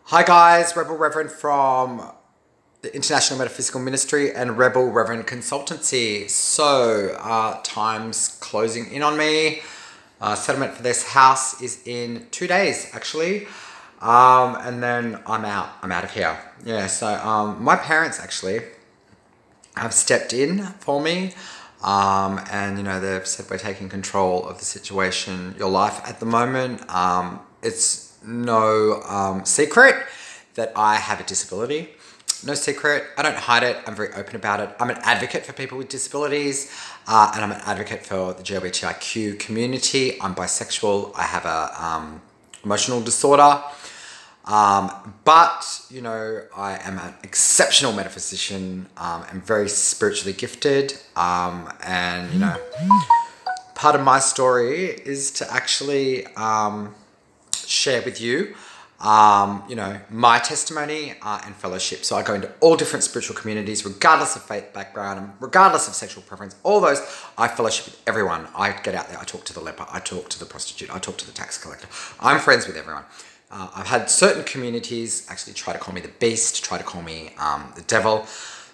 Hi guys, Rebel Reverend from the International Metaphysical Ministry and Rebel Reverend Consultancy. So, time's closing in on me. Settlement for this house is in 2 days, actually. And then I'm out of here. Yeah, so my parents actually have stepped in for me. And they've said we're taking control of the situation, your life at the moment. It's no secret that I have a disability. No secret. I don't hide it. I'm very open about it. I'm an advocate for people with disabilities, and I'm an advocate for the LGBTIQ community. I'm bisexual. I have a emotional disorder. But I am an exceptional metaphysician. I'm very spiritually gifted. And part of my story is to actually share with you, my testimony and fellowship. So I go into all different spiritual communities, regardless of faith background, and regardless of sexual preference, all those. I fellowship with everyone. I get out there. I talk to the leper. I talk to the prostitute. I talk to the tax collector. I'm friends with everyone. I've had certain communities actually try to call me the beast, try to call me the devil,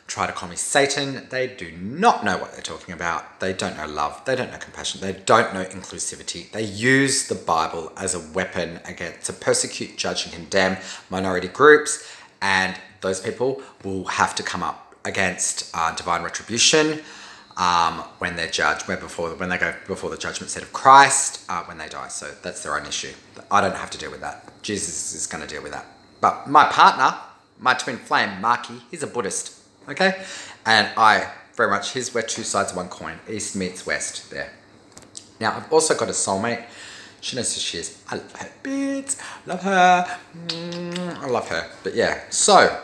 try to call me Satan. They do not know what they're talking about. They don't know love. They don't know compassion. They don't know inclusivity. They use the Bible as a weapon to persecute, judge, and condemn minority groups. And those people will have to come up against divine retribution when they're judged, when they go before the judgment seat of Christ, when they die. So that's their own issue. I don't have to deal with that. Jesus is going to deal with that. But my partner, my twin flame, Marky, he's a Buddhist. Okay? And we're two sides of one coin. East meets west there. Now, I've also got a soulmate. She knows who she is. I love her bits. Love her. I love her. But yeah, so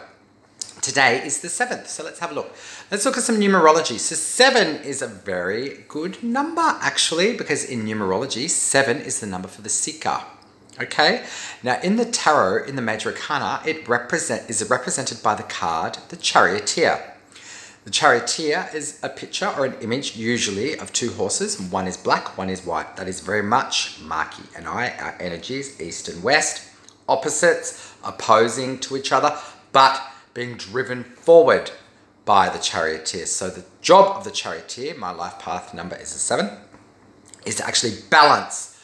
today is the 7th. So let's have a look. Let's look at some numerology. So 7 is a very good number, actually, because in numerology, 7 is the number for the seeker. Okay, now in the tarot, in the major arcana, it is represented by the card, the Charioteer. The Charioteer is a picture or an image, usually, of two horses. One is black, one is white. That is very much Marky and I, our energies, east and west, opposites, opposing to each other, but being driven forward by the Charioteer. So the job of the Charioteer, my life path number is a 7, is to actually balance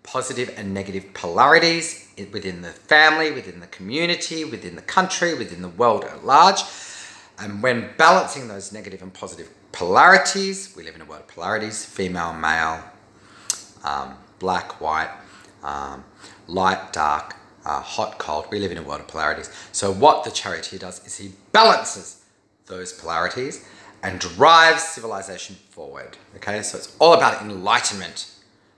positive and negative polarities within the family, within the community, within the country, within the world at large. And when balancing those negative and positive polarities, we live in a world of polarities, female, male, black, white, light, dark, hot, cold. We live in a world of polarities. So what the Charioteer does is he balances those polarities and drives civilization forward. Okay, so it's all about enlightenment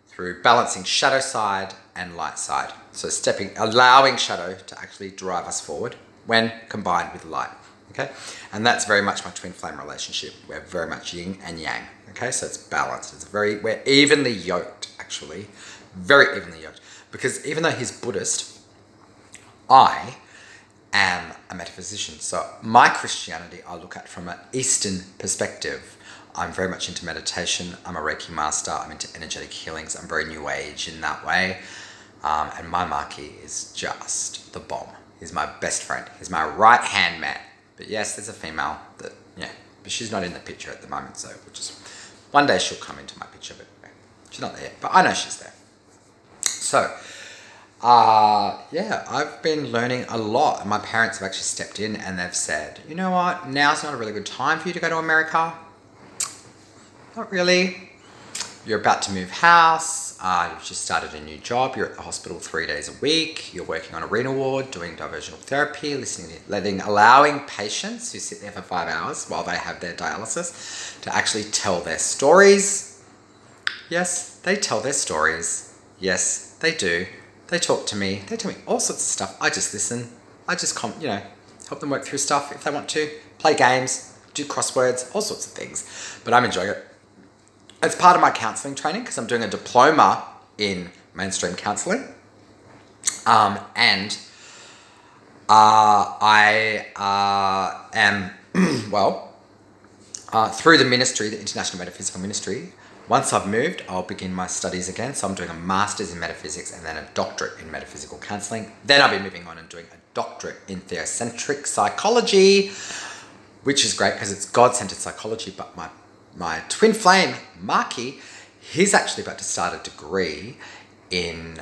through balancing shadow side and light side. So allowing shadow to actually drive us forward when combined with light. Okay, and that's very much my twin flame relationship. We're very much yin and yang. Okay, so it's balanced. We're evenly yoked, actually, very evenly yoked. Because even though he's Buddhist, I am a metaphysician. So my Christianity I look at from an Eastern perspective. I'm very much into meditation. I'm a Reiki master. I'm into energetic healings. I'm very new age in that way. And my Marky is just the bomb. He's my best friend. He's my right-hand man. But yes, there's a female but she's not in the picture at the moment. So one day she'll come into my picture, but she's not there yet. But I know she's there. So, I've been learning a lot. And my parents have actually stepped in and they've said, you know what, now's not a really good time for you to go to America. Not really. You're about to move house. You've just started a new job. You're at the hospital 3 days a week. You're working on a renal ward, doing diversional therapy, allowing patients who sit there for 5 hours while they have their dialysis to actually tell their stories. Yes, they tell their stories. Yes, they do. They talk to me. They tell me all sorts of stuff. I just listen. I just help them work through stuff if they want to. Play games, do crosswords, all sorts of things. But I'm enjoying it. It's part of my counselling training because I'm doing a diploma in mainstream counselling. And I am, through the ministry, the International Metaphysical Ministry, Once I've moved, I'll begin my studies again. So I'm doing a master's in metaphysics and then a doctorate in metaphysical counseling. Then I'll be moving on and doing a doctorate in theocentric psychology, which is great because it's God-centered psychology. But my twin flame, Marky, he's actually about to start a degree in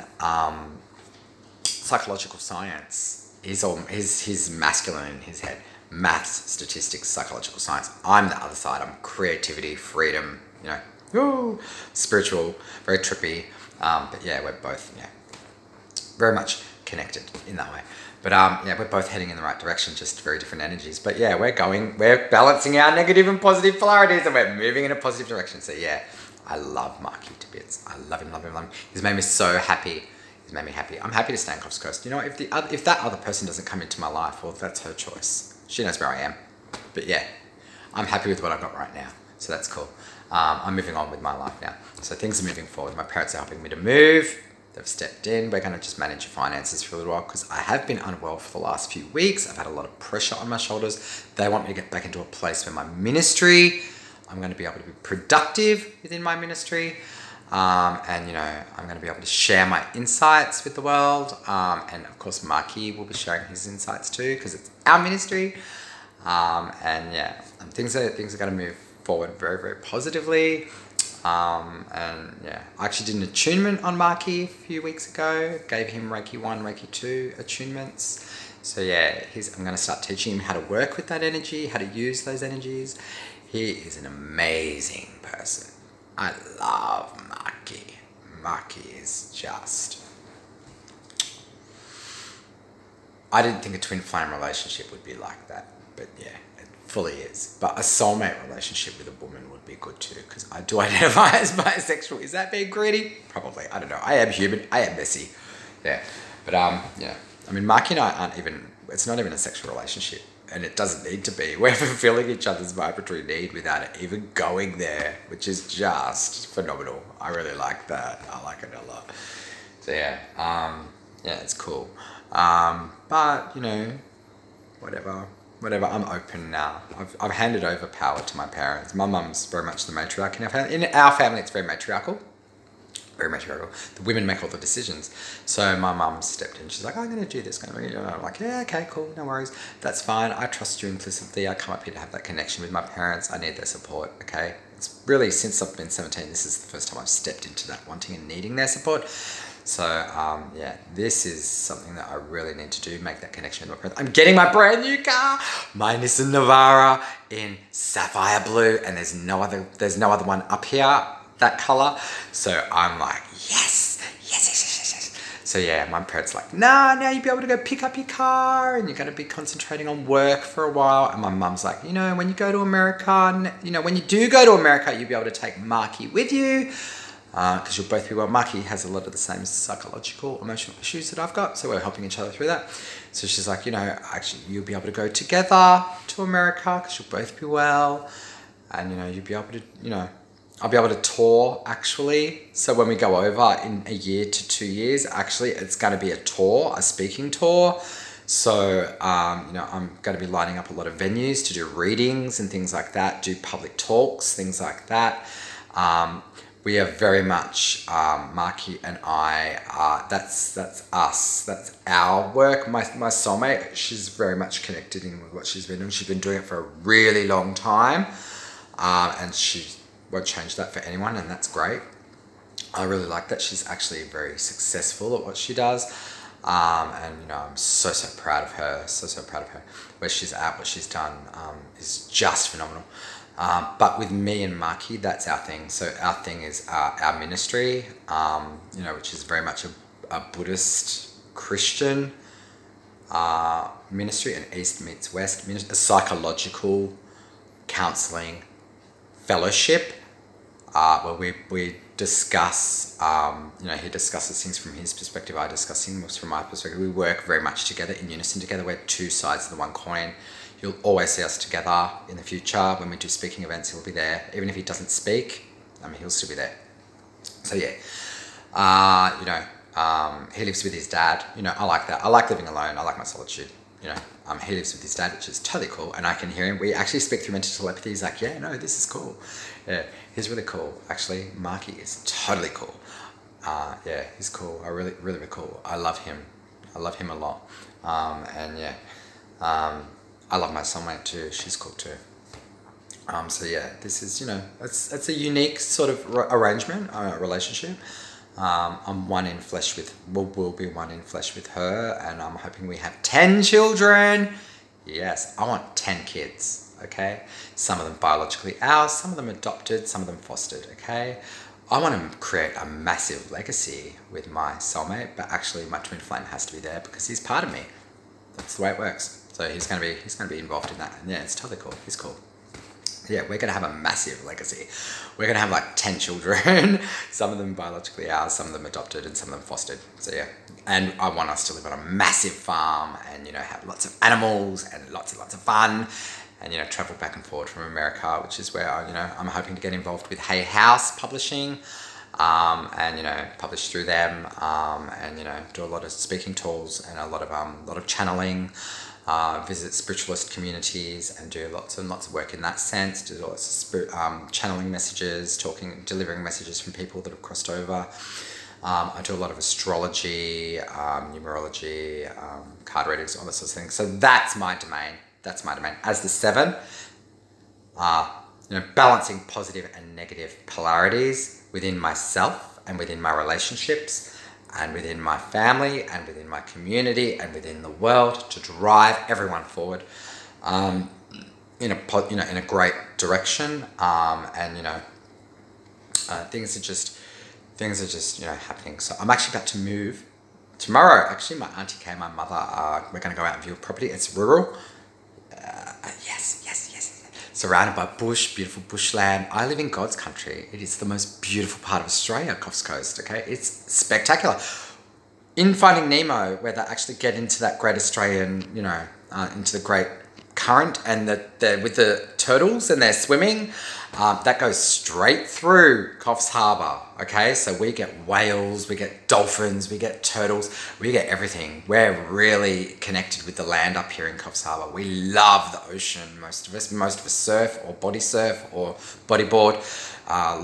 psychological science. He's masculine in his head. Maths, statistics, psychological science. I'm the other side. I'm creativity, freedom, you know, ooh, spiritual, very trippy. But yeah, we're both very much connected in that way. But yeah, we're both heading in the right direction, just very different energies. But yeah, we're balancing our negative and positive polarities and we're moving in a positive direction. So yeah, I love Marky to bits. I love him, love him, love him. He's made me so happy. He's made me happy. I'm happy to stay in Coffs Coast. You know, if that other person doesn't come into my life, well, that's her choice. She knows where I am. But yeah, I'm happy with what I've got right now. So that's cool. I'm moving on with my life now. So things are moving forward. My parents are helping me to move. They've stepped in. We're going to just manage finances for a little while because I have been unwell for the last few weeks. I've had a lot of pressure on my shoulders. They want me to get back into a place where my ministry, I'm going to be able to be productive within my ministry. And, you know, I'm going to be able to share my insights with the world. And, of course, Marky will be sharing his insights too because it's our ministry. And, yeah, things are going to move forward very, very positively. And, yeah, I actually did an attunement on Marky a few weeks ago. Gave him Reiki 1, Reiki 2 attunements. So, yeah, I'm going to start teaching him how to work with that energy, how to use those energies. He is an amazing person. I love Marky. Marky is just... I didn't think a twin flame relationship would be like that, but yeah, it fully is. But a soulmate relationship with a woman would be good too, because I do identify as bisexual. Is that being greedy? Probably. I don't know. I am human. I am messy. Yeah. But yeah. I mean, Marky and I aren't even... It's not even a sexual relationship. And it doesn't need to be. We're fulfilling each other's vibratory need without it even going there, which is just phenomenal. I really like that. I like it a lot. So yeah, yeah, it's cool. But you know, whatever. I'm open now. I've handed over power to my parents. My mum's very much the matriarch in our family. In our family, it's very matriarchal. Very matriarchal. The women make all the decisions. So my mum stepped in. She's like, I'm going to do this. I'm like, yeah, okay, cool. No worries. That's fine. I trust you implicitly. I come up here to have that connection with my parents. I need their support. Okay. It's really, since I've been 17, this is the first time I've stepped into that wanting and needing their support. So, yeah, this is something that I really need to do, make that connection with my parents. I'm getting my brand new car, my Nissan Navara in sapphire blue, and there's no other one up here, that color. So I'm like, yes. So yeah, my parents are like, now you'll be able to go pick up your car and you're going to be concentrating on work for a while. And my mum's like, you know, when you go to America, you know, when you do go to America, you'll be able to take Marky with you because you'll both be well. Marky has a lot of the same psychological, emotional issues that I've got. So we're helping each other through that. So she's like, you know, actually you'll be able to go together to America because you'll both be well. And, you know, you'll be able to, you know, I'll be able to tour actually. So when we go over in a year to 2 years, actually it's going to be a tour, a speaking tour. So, you know, I'm going to be lining up a lot of venues to do readings and things like that, do public talks, things like that. We are very much, Marky and I, that's us, that's our work. My soulmate, she's very much connected in with what she's been doing. She's been doing it for a really long time. And she won't change that for anyone, and that's great. I really like that she's actually very successful at what she does. And you know, I'm so proud of her, so proud of her. Where she's at, what she's done is just phenomenal. But with me and Marky, that's our thing. So our thing is our ministry, you know, which is very much a Buddhist Christian ministry, and East meets West ministry, a psychological counseling fellowship, where we discuss, you know, he discusses things from his perspective, I discuss things from my perspective. We work very much together, in unison together. We're two sides of the one coin. You'll always see us together in the future. When we do speaking events, he'll be there. Even if he doesn't speak, he'll still be there. So yeah, you know, he lives with his dad. You know, I like that. I like living alone. I like my solitude. he lives with his dad, which is totally cool, and I can hear him. We actually speak through mental telepathy. He's like, yeah, no, this is cool. Yeah, he's really cool. Actually, Marky is totally cool. Yeah, he's cool. Really, really cool. I love him. I love him a lot. I love my soulmate too. She's cool too. So yeah, this is, it's a unique sort of arrangement, relationship. I'm one in flesh with, will be one in flesh with her, and I'm hoping we have 10 children. Yes, I want 10 kids, okay? Some of them biologically ours, some of them adopted, some of them fostered, okay? I want to create a massive legacy with my soulmate, but actually my twin flame has to be there because he's part of me. That's the way it works. So he's going to be involved in that. And yeah, it's totally cool. He's cool. Yeah, we're going to have a massive legacy. We're going to have like 10 children, some of them biologically ours, some of them adopted, and some of them fostered. So yeah, and I want us to live on a massive farm and, have lots of animals and lots and lots of fun and, travel back and forth from America, which is where, I'm hoping to get involved with Hay House Publishing, and, publish through them, and, do a lot of speaking tours and a lot of channeling. Visit spiritualist communities and do lots and lots of work in that sense. Do lots of channeling messages, delivering messages from people that have crossed over. I do a lot of astrology, numerology, card readings, all that sort of thing. So that's my domain. As the 7, balancing positive and negative polarities within myself and within my relationships, and within my family, and within my community, and within the world to drive everyone forward, in a great direction. Things are just happening. So I'm actually about to move tomorrow. Actually, my auntie Kay, my mother, we're going to go out and view a property. It's rural. Yes. Surrounded by bush, beautiful bushland. I live in God's country. It is the most beautiful part of Australia, Coffs Coast, okay? It's spectacular. In Finding Nemo, where they actually get into that great Australian, into the great current, and with the turtles and they're swimming, that goes straight through Coffs Harbour, okay? So we get whales, we get dolphins, we get turtles, we get everything. We're really connected with the land up here in Coffs Harbour. We love the ocean, most of us surf or bodyboard,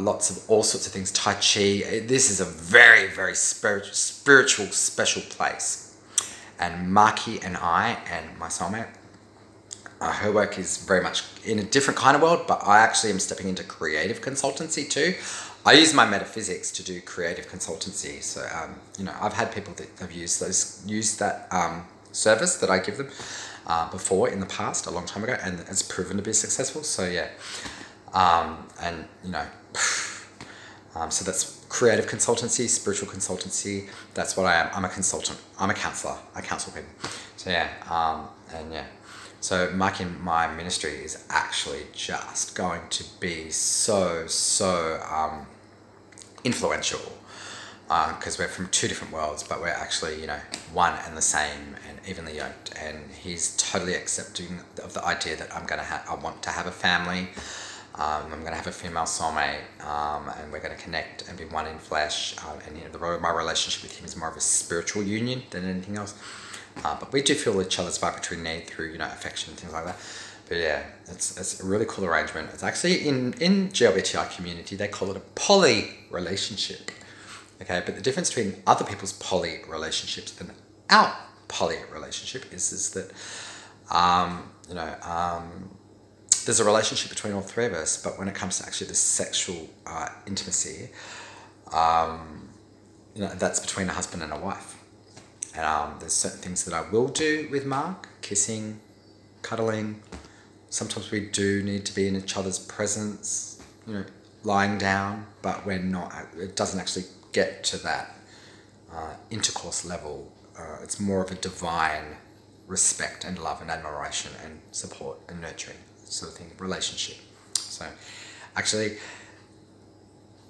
lots of all sorts of things, Tai Chi. This is a very, very spiritual, special place. And Marky and I and my soulmate, her work is very much in a different kind of world, but I actually am stepping into creative consultancy too. I use my metaphysics to do creative consultancy. So, I've had people that have used that service that I give them before in the past, a long time ago, and it's proven to be successful. So yeah, so that's creative consultancy, spiritual consultancy. That's what I am. I'm a consultant. I'm a counselor. I counsel people. So yeah, So my ministry is actually just going to be so influential, because we're from two different worlds, but we're actually, one and the same and evenly yoked. And he's totally accepting of the idea that I want to have a family. I'm going to have a female soulmate, and we're going to connect and be one in flesh. My relationship with him is more of a spiritual union than anything else. But we do feel each other's vibratory need through, affection and things like that. But yeah, it's a really cool arrangement. It's actually in GLBTI community, they call it a poly relationship. Okay, but the difference between other people's poly relationships and our poly relationship is that, there's a relationship between all three of us, but when it comes to actually the sexual intimacy, that's between a husband and a wife. And there's certain things that I will do with Mark, kissing, cuddling. Sometimes we do need to be in each other's presence, lying down, but we're not. It doesn't actually get to that intercourse level. It's more of a divine respect and love and admiration and support and nurturing sort of thing, relationship. So actually,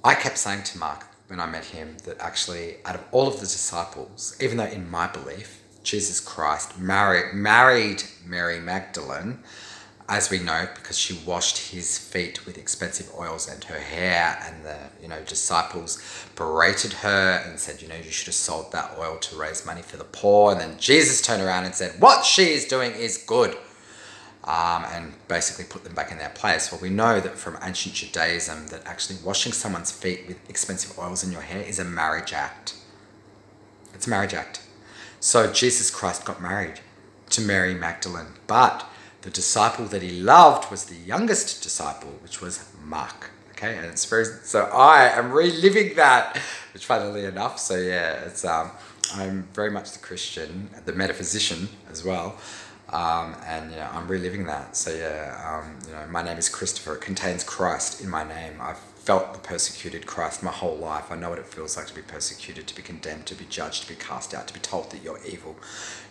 I kept saying to Mark, when I met him, that actually out of all of the disciples, even though in my belief, Jesus Christ married Mary Magdalene, as we know, because she washed his feet with expensive oils and her hair, and the disciples berated her and said, you should have sold that oil to raise money for the poor. And then Jesus turned around and said, what she is doing is good, and basically put them back in their place. Well, we know that from ancient Judaism that actually washing someone's feet with expensive oils in your hair is a marriage act. It's a marriage act. So Jesus Christ got married to Mary Magdalene, but the disciple that he loved was the youngest disciple, which was Mark. Okay, and so I am reliving that, which funnily enough, so yeah, it's I'm very much the Christian, the metaphysician as well, and I'm reliving that. So yeah, my name is Christopher. It contains Christ in my name. I've felt the persecuted Christ my whole life. I know what it feels like to be persecuted, to be condemned, to be judged, to be cast out, to be told that you're evil,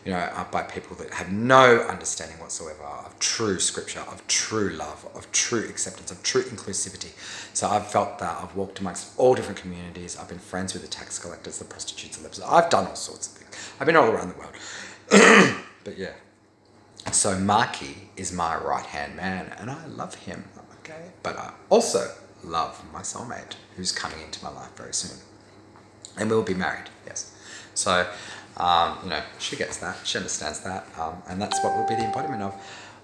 by people that have no understanding whatsoever of true scripture, of true love, of true acceptance, of true inclusivity. So I've felt that. I've walked amongst all different communities. I've been friends with the tax collectors, the prostitutes, the lepers. I've done all sorts of things. I've been all around the world. But yeah. So Marky is my right-hand man, and I love him, okay? But I also love my soulmate, who's coming into my life very soon. And we'll be married, yes. So, she gets that, she understands that, and that's what will be the embodiment of.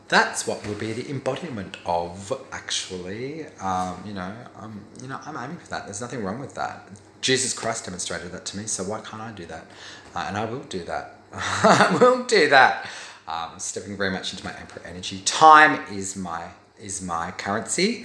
That's what will be the embodiment of, actually, I'm aiming for that. There's nothing wrong with that. Jesus Christ demonstrated that to me, so why can't I do that? And I will do that. I will do that. Stepping very much into my Emperor energy. Time is my currency.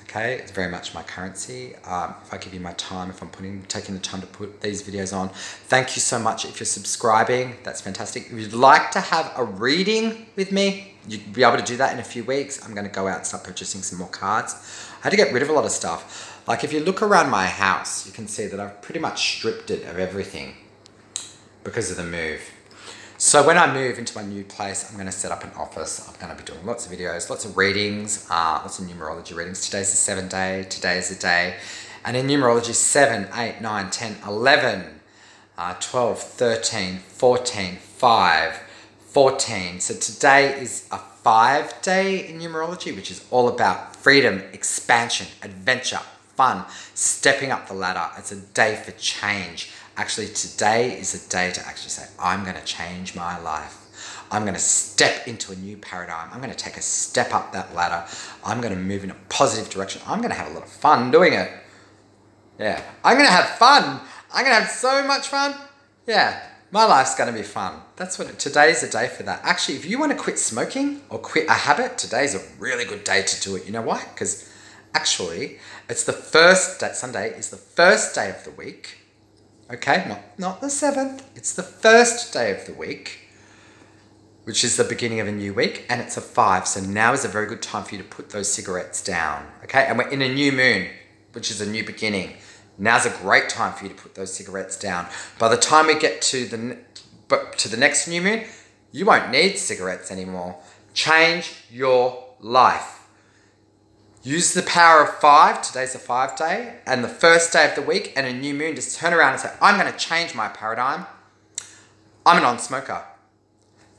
Okay, it's very much my currency. If I give you my time, if I'm taking the time to put these videos on, thank you so much. If you're subscribing, that's fantastic. If you'd like to have a reading with me, you'll be able to do that in a few weeks. I'm going to go out and start purchasing some more cards. I had to get rid of a lot of stuff. Like if you look around my house, you can see that I've pretty much stripped it of everything because of the move. So when I move into my new place, I'm going to set up an office. I'm going to be doing lots of videos, lots of readings, lots of numerology readings. Today's the 7th day. Today is the day. And in numerology, 7, 8, 9, 10, 11, 12, 13, 14, 5, 14. So today is a 5-day in numerology, which is all about freedom, expansion, adventure, fun, stepping up the ladder. It's a day for change. Actually, today is a day to actually say, I'm going to change my life. I'm going to step into a new paradigm. I'm going to take a step up that ladder. I'm going to move in a positive direction. I'm going to have a lot of fun doing it. Yeah, I'm going to have fun. I'm going to have so much fun. Yeah, my life's going to be fun. That's what today's a day for that. Actually, if you want to quit smoking or quit a habit, today's a really good day to do it. You know why? Because actually, it's the first day. Sunday is the first day of the week. Okay, not the 7th. It's the first day of the week, which is the beginning of a new week, and it's a 5. So now is a very good time for you to put those cigarettes down. Okay, and we're in a new moon, which is a new beginning. Now's a great time for you to put those cigarettes down. By the time we get to the next new moon, you won't need cigarettes anymore. Change your life. Use the power of 5, today's a 5-day, and the first day of the week and a new moon, just turn around and say, I'm going to change my paradigm. I'm a non-smoker.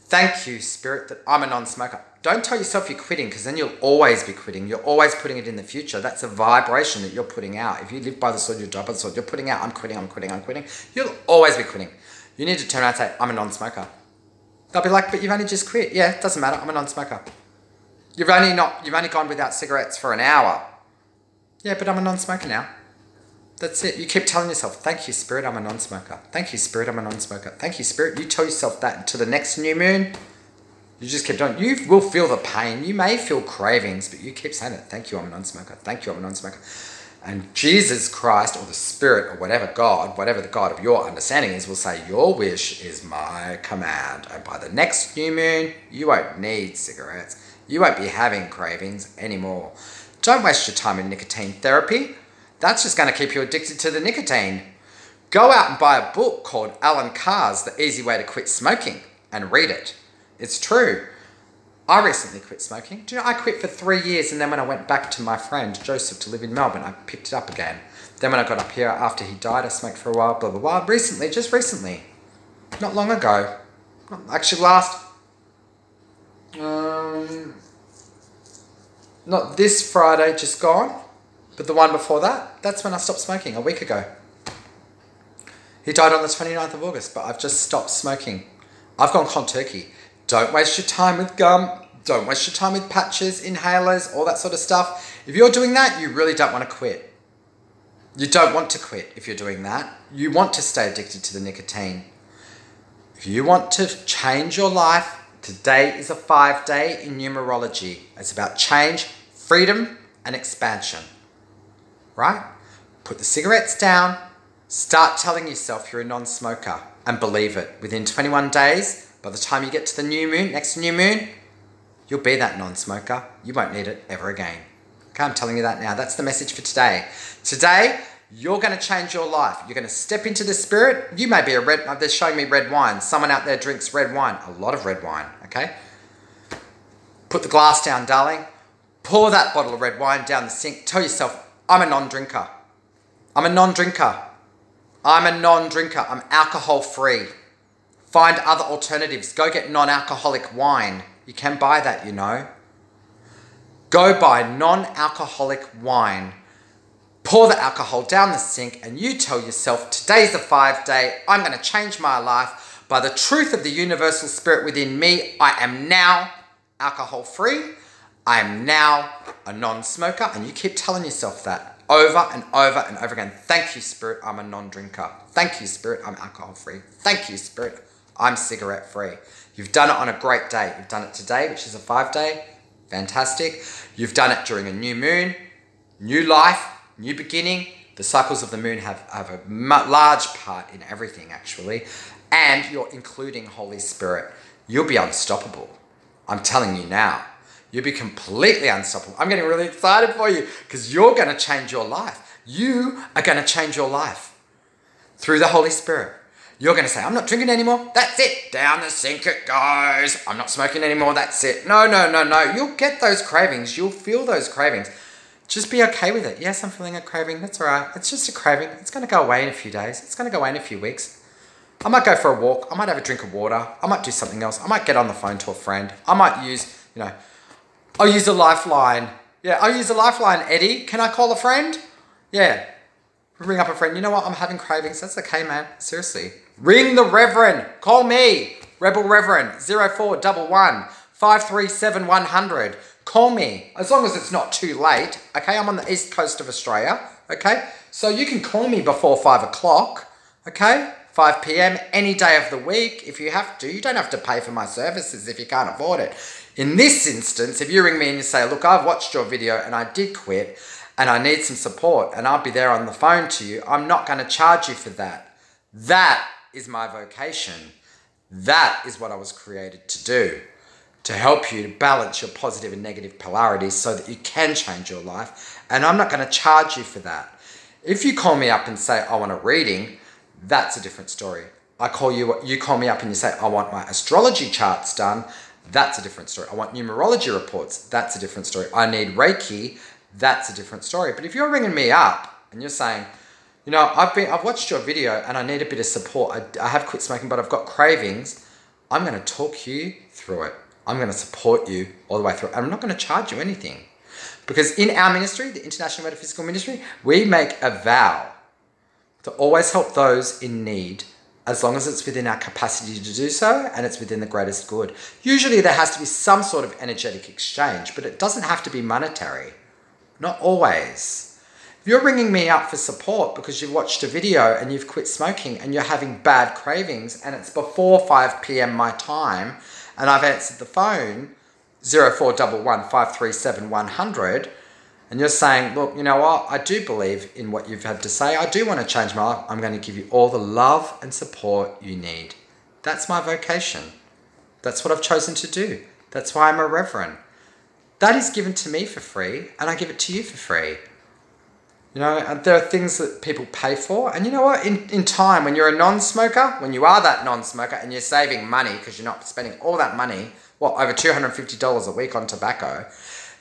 Thank you, Spirit, that I'm a non-smoker. Don't tell yourself you're quitting, because then you'll always be quitting. You're always putting it in the future. That's a vibration that you're putting out. If you live by the sword, you die by the sword. You're putting out, I'm quitting, I'm quitting, I'm quitting. You'll always be quitting. You need to turn around and say, I'm a non-smoker. They'll be like, but you've only just quit. Yeah, it doesn't matter. I'm a non-smoker. You've only gone without cigarettes for an hour. Yeah, but I'm a non-smoker now. That's it. You keep telling yourself, thank you, Spirit, I'm a non-smoker. Thank you, Spirit, I'm a non-smoker. Thank you, Spirit. You tell yourself that until the next new moon. You just keep doing it. You will feel the pain. You may feel cravings, but you keep saying it. Thank you, I'm a non-smoker. Thank you, I'm a non-smoker. And Jesus Christ, or the Spirit, or whatever God, whatever the God of your understanding is, will say, your wish is my command. And by the next new moon, you won't need cigarettes. You won't be having cravings anymore. Don't waste your time in nicotine therapy. That's just going to keep you addicted to the nicotine. Go out and buy a book called Alan Carr's The Easy Way to Quit Smoking and read it. It's true. I recently quit smoking. Do you know, I quit for 3 years, and then when I went back to my friend Joseph to live in Melbourne, I picked it up again. Then when I got up here after he died, I smoked for a while, blah, blah, blah. Recently, just recently. Not long ago. Actually, not this Friday just gone, but the one before that, that's when I stopped smoking, a week ago. He died on the 29th of August, but I've just stopped smoking. I've gone cold turkey. Don't waste your time with gum. Don't waste your time with patches, inhalers, all that sort of stuff. If you're doing that, you really don't want to quit. You don't want to quit if you're doing that. You want to stay addicted to the nicotine. If you want to change your life, today is a 5-day in numerology. It's about change, freedom, and expansion. Right? Put the cigarettes down. Start telling yourself you're a non-smoker and believe it. Within 21 days, by the time you get to the new moon, next new moon, you'll be that non-smoker. You won't need it ever again. Okay, I'm telling you that now. That's the message for today. Today, you're going to change your life. You're going to step into the spirit. You may be they're showing me red wine. Someone out there drinks red wine. A lot of red wine, okay? Put the glass down, darling. Pour that bottle of red wine down the sink. Tell yourself, I'm a non-drinker. I'm a non-drinker. I'm a non-drinker. I'm alcohol-free. Find other alternatives. Go get non-alcoholic wine. You can buy that, you know. Go buy non-alcoholic wine. Pour the alcohol down the sink and you tell yourself, today's a 5-day. I'm going to change my life. By the truth of the universal spirit within me, I am now alcohol-free. I am now a non-smoker. And you keep telling yourself that. Over and over and over again. Thank you, Spirit, I'm a non-drinker. Thank you, Spirit, I'm alcohol-free. Thank you, Spirit, I'm cigarette-free. You've done it on a great day. You've done it today, which is a 5-day. Fantastic. You've done it during a new moon, new life, new beginning. The cycles of the moon have a large part in everything, actually. And you're including Holy Spirit. You'll be unstoppable. I'm telling you now. You'll be completely unstoppable. I'm getting really excited for you because you're going to change your life. You are going to change your life through the Holy Spirit. You're going to say, I'm not drinking anymore. That's it. Down the sink it goes. I'm not smoking anymore. That's it. No. You'll get those cravings. You'll feel those cravings. Just be okay with it. Yes, I'm feeling a craving. That's all right. It's just a craving. It's going to go away in a few days. It's going to go away in a few weeks. I might go for a walk. I might have a drink of water. I might do something else. I might get on the phone to a friend. I might use, I'll use a lifeline. Yeah, I'll use a lifeline, Eddie. Can I call a friend? Yeah. Ring up a friend. You know what? I'm having cravings. That's okay, man. Seriously. Ring the Reverend. Call me. Rebel Reverend. 0411 537 100. Call me. As long as it's not too late. Okay, I'm on the east coast of Australia. Okay, so you can call me before 5 o'clock. Okay, 5 p.m. any day of the week if you have to. You don't have to pay for my services if you can't afford it. In this instance, if you ring me and you say, look, I've watched your video and I did quit and I need some support and I'll be there on the phone to you, I'm not going to charge you for that. That is my vocation. That is what I was created to do, to help you to balance your positive and negative polarities so that you can change your life. And I'm not going to charge you for that. If you call me up and say, I want a reading, that's a different story. You call me up and you say, I want my astrology charts done. That's a different story. I want numerology reports. That's a different story. I need Reiki. That's a different story. But if you're ringing me up and you're saying, I've watched your video and I need a bit of support. I have quit smoking, but I've got cravings. I'm going to talk you through it. I'm going to support you all the way through. I'm not going to charge you anything. Because in our ministry, the International Metaphysical Ministry, we make a vow to always help those in need as long as it's within our capacity to do so and it's within the greatest good. Usually there has to be some sort of energetic exchange, but it doesn't have to be monetary. Not always. If you're ringing me up for support because you've watched a video and you've quit smoking and you're having bad cravings and it's before 5 p.m. my time and I've answered the phone, 0411 537 100, and you're saying, look, you know what? I do believe in what you've had to say. I do want to change my life. I'm going to give you all the love and support you need. That's my vocation. That's what I've chosen to do. That's why I'm a reverend. That is given to me for free, and I give it to you for free. And there are things that people pay for. And you know what? In time, when you're a non-smoker, when you are that non-smoker and you're saving money because you're not spending all that money, over $250 a week on tobacco,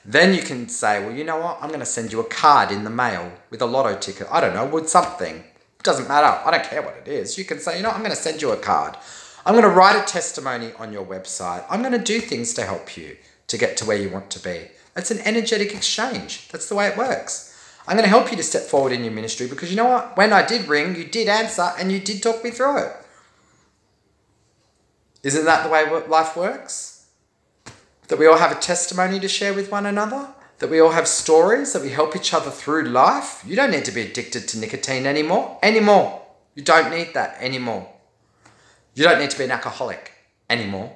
then you can say, well, you know what? I'm going to send you a card in the mail with a lotto ticket. I don't know, with something. It doesn't matter. I don't care what it is. You can say, I'm going to send you a card. I'm going to write a testimony on your website. I'm going to do things to help you to get to where you want to be. It's an energetic exchange. That's the way it works. I'm going to help you to step forward in your ministry because you know what? When I did ring, you did answer and you did talk me through it. Isn't that the way life works? That we all have a testimony to share with one another? That we all have stories, that we help each other through life? You don't need to be addicted to nicotine anymore. You don't need that anymore. You don't need to be an alcoholic anymore.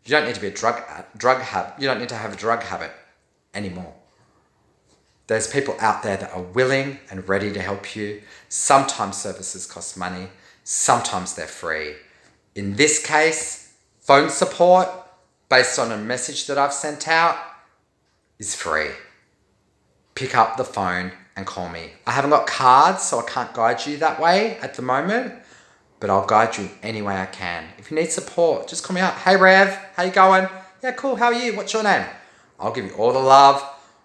You don't need to be you don't need to have a drug habit anymore. There's people out there that are willing and ready to help you. Sometimes services cost money. Sometimes they're free. In this case, phone support based on a message that I've sent out is free. Pick up the phone and call me. I haven't got cards, so I can't guide you that way at the moment, but I'll guide you any way I can. If you need support, just call me up. Hey Rev, how you going? Yeah, cool, how are you? What's your name? I'll give you all the love,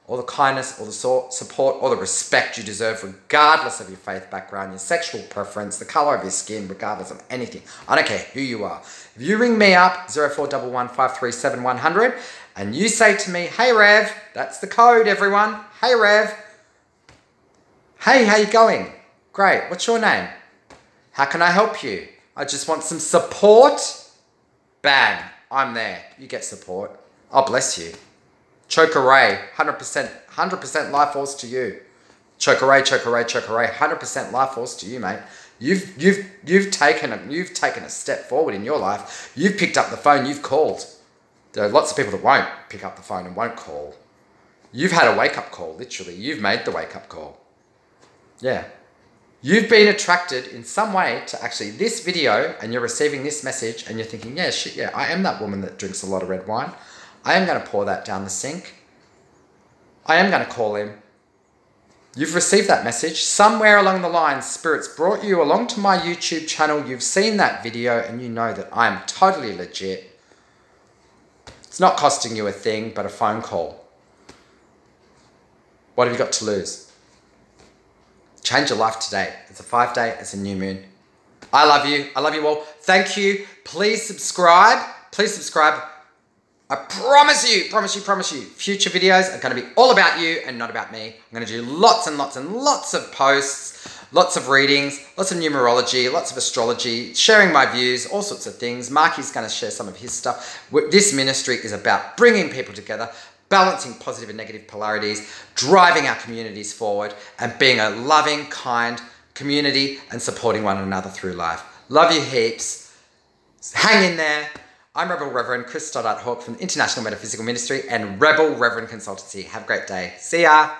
all the kindness, all the support, all the respect you deserve, regardless of your faith background, your sexual preference, the colour of your skin, regardless of anything. I don't care who you are. If you ring me up, 0411 537 100, and you say to me, hey Rev, that's the code everyone, hey Rev, hey, how you going? Great, what's your name? How can I help you? I just want some support. Bang, I'm there. You get support. Oh, bless you. Chokeray, 100% life force to you. Chokeray, 100% life force to you, mate. You've taken a step forward in your life. You've picked up the phone, you've called. There are lots of people that won't pick up the phone and won't call. You've had a wake-up call, literally. You've made the wake-up call. Yeah. You've been attracted in some way to actually this video, and you're receiving this message and you're thinking, yeah, shit, yeah, I am that woman that drinks a lot of red wine. I am going to pour that down the sink. I am going to call him. You've received that message. Somewhere along the line, Spirit's brought you along to my YouTube channel. You've seen that video and you know that I'm totally legit. It's not costing you a thing, but a phone call. What have you got to lose? Change your life today. It's a 5-day, it's a new moon. I love you. I love you all. Thank you. Please subscribe. Please subscribe. I promise you, future videos are going to be all about you and not about me. I'm going to do lots and lots and lots of posts, lots of readings, lots of numerology, lots of astrology, sharing my views, all sorts of things. Marky's going to share some of his stuff. This ministry is about bringing people together, balancing positive and negative polarities, driving our communities forward, and being a loving, kind community and supporting one another through life. Love you heaps. Hang in there. I'm Rebel Reverend Chris Stoddart Hawke from the International Metaphysical Ministry and Rebel Reverend Consultancy. Have a great day. See ya.